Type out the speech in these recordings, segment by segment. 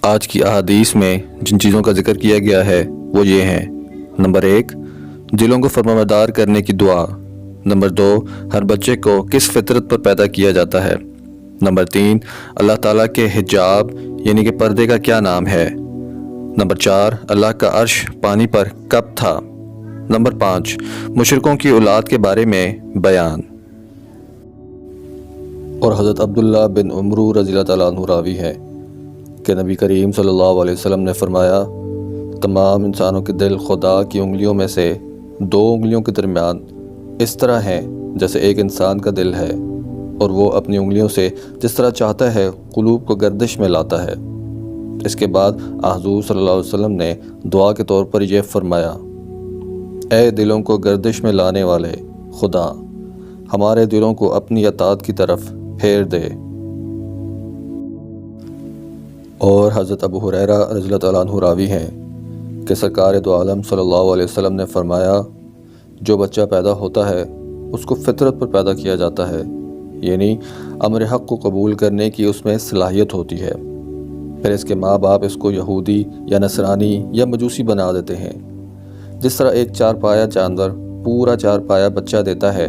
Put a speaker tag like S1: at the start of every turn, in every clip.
S1: آج کی احادیث میں جن چیزوں کا ذکر کیا گیا ہے وہ یہ ہیں۔ نمبر 1، دلوں کو فرمانبردار کرنے کی دعا۔ نمبر 2، ہر بچے کو کس فطرت پر پیدا کیا جاتا ہے۔ نمبر 3، اللہ تعالیٰ کے حجاب یعنی کہ پردے کا کیا نام ہے۔ نمبر 4، اللہ کا عرش پانی پر کب تھا۔ نمبر 5، مشرکوں کی اولاد کے بارے میں بیان۔ اور حضرت عبداللہ بن عمرو رضی اللہ تعالیٰ عنہ راوی ہے کہ نبی کریم صلی اللہ علیہ وسلم نے فرمایا، تمام انسانوں کے دل خدا کی انگلیوں میں سے 2 انگلیوں کے درمیان اس طرح ہیں جیسے ایک انسان کا دل ہے، اور وہ اپنی انگلیوں سے جس طرح چاہتا ہے قلوب کو گردش میں لاتا ہے۔ اس کے بعد حضور صلی اللہ علیہ وسلم نے دعا کے طور پر یہ فرمایا، اے دلوں کو گردش میں لانے والے خدا، ہمارے دلوں کو اپنی اطاعت کی طرف پھیر دے۔ اور حضرت ابو ہریرہ رضی اللہ تعالیٰ عنہ راوی ہیں کہ سرکار دو عالم صلی اللہ علیہ وسلم نے فرمایا، جو بچہ پیدا ہوتا ہے اس کو فطرت پر پیدا کیا جاتا ہے، یعنی امر حق کو قبول کرنے کی اس میں صلاحیت ہوتی ہے۔ پھر اس کے ماں باپ اس کو یہودی یا نصرانی یا مجوسی بنا دیتے ہیں۔ جس طرح ایک 4 پایا جانور پورا 4 پایا بچہ دیتا ہے،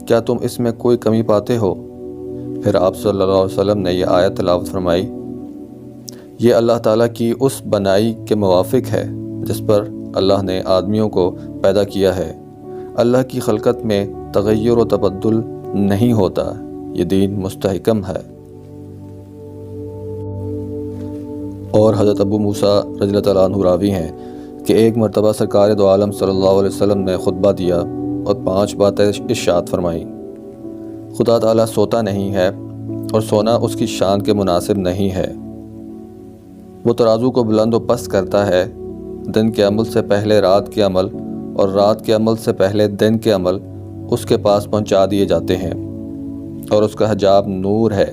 S1: کیا تم اس میں کوئی کمی پاتے ہو؟ پھر آپ صلی اللہ علیہ وسلم نے یہ آیت تلاوت فرمائی، یہ اللہ تعالیٰ کی اس بنائی کے موافق ہے جس پر اللہ نے آدمیوں کو پیدا کیا ہے۔ اللہ کی خلقت میں تغیر و تبدل نہیں ہوتا، یہ دین مستحکم ہے۔ اور حضرت ابو موسیٰ رضی اللہ تعالیٰ عنہ راوی ہیں کہ ایک مرتبہ سرکار دو عالم صلی اللہ علیہ وسلم نے خطبہ دیا اور 5 باتیں ارشاد فرمائیں۔ خدا تعالیٰ سوتا نہیں ہے اور سونا اس کی شان کے مناسب نہیں ہے۔ وہ ترازو کو بلند و پست کرتا ہے، دن کے عمل سے پہلے رات کے عمل اور رات کے عمل سے پہلے دن کے عمل اس کے پاس پہنچا دیے جاتے ہیں، اور اس کا حجاب نور ہے،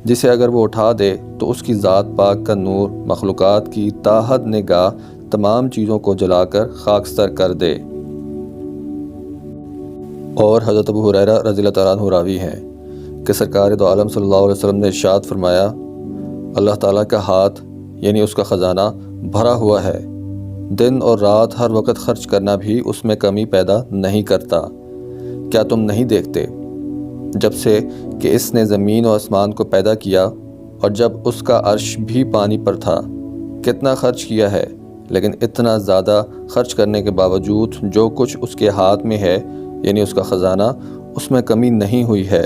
S1: جسے اگر وہ اٹھا دے تو اس کی ذات پاک کا نور مخلوقات کی تا حد نگاہ تمام چیزوں کو جلا کر خاکستر کر دے۔ اور حضرت ابو ہریرہ رضی اللہ تعالیٰ عنہ راوی ہیں کہ سرکار دو عالم صلی اللہ علیہ وسلم نے ارشاد فرمایا، اللہ تعالیٰ کا ہاتھ یعنی اس کا خزانہ بھرا ہوا ہے، دن اور رات ہر وقت خرچ کرنا بھی اس میں کمی پیدا نہیں کرتا۔ کیا تم نہیں دیکھتے جب سے کہ اس نے زمین و آسمان کو پیدا کیا اور جب اس کا عرش بھی پانی پر تھا، کتنا خرچ کیا ہے، لیکن اتنا زیادہ خرچ کرنے کے باوجود جو کچھ اس کے ہاتھ میں ہے یعنی اس کا خزانہ، اس میں کمی نہیں ہوئی ہے،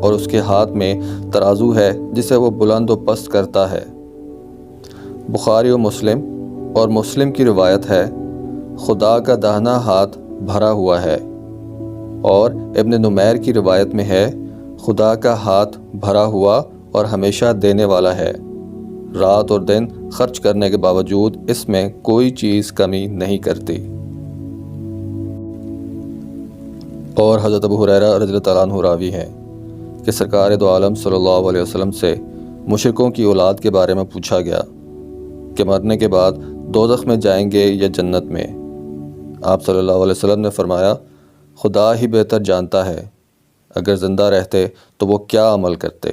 S1: اور اس کے ہاتھ میں ترازو ہے جسے وہ بلند و پست کرتا ہے۔ بخاری و مسلم اور مسلم کی روایت ہے، خدا کا داہنا ہاتھ بھرا ہوا ہے، اور ابن نمیر کی روایت میں ہے، خدا کا ہاتھ بھرا ہوا اور ہمیشہ دینے والا ہے، رات اور دن خرچ کرنے کے باوجود اس میں کوئی چیز کمی نہیں کرتی۔ اور حضرت ابو ہریرہ رضی اللہ تعالیٰ عنہ راوی ہیں کہ سرکار دو عالم صلی اللہ علیہ وسلم سے مشرکوں کی اولاد کے بارے میں پوچھا گیا کہ مرنے کے بعد دوزخ میں جائیں گے یا جنت میں۔ آپ صلی اللہ علیہ وسلم نے فرمایا، خدا ہی بہتر جانتا ہے، اگر زندہ رہتے تو وہ کیا عمل کرتے۔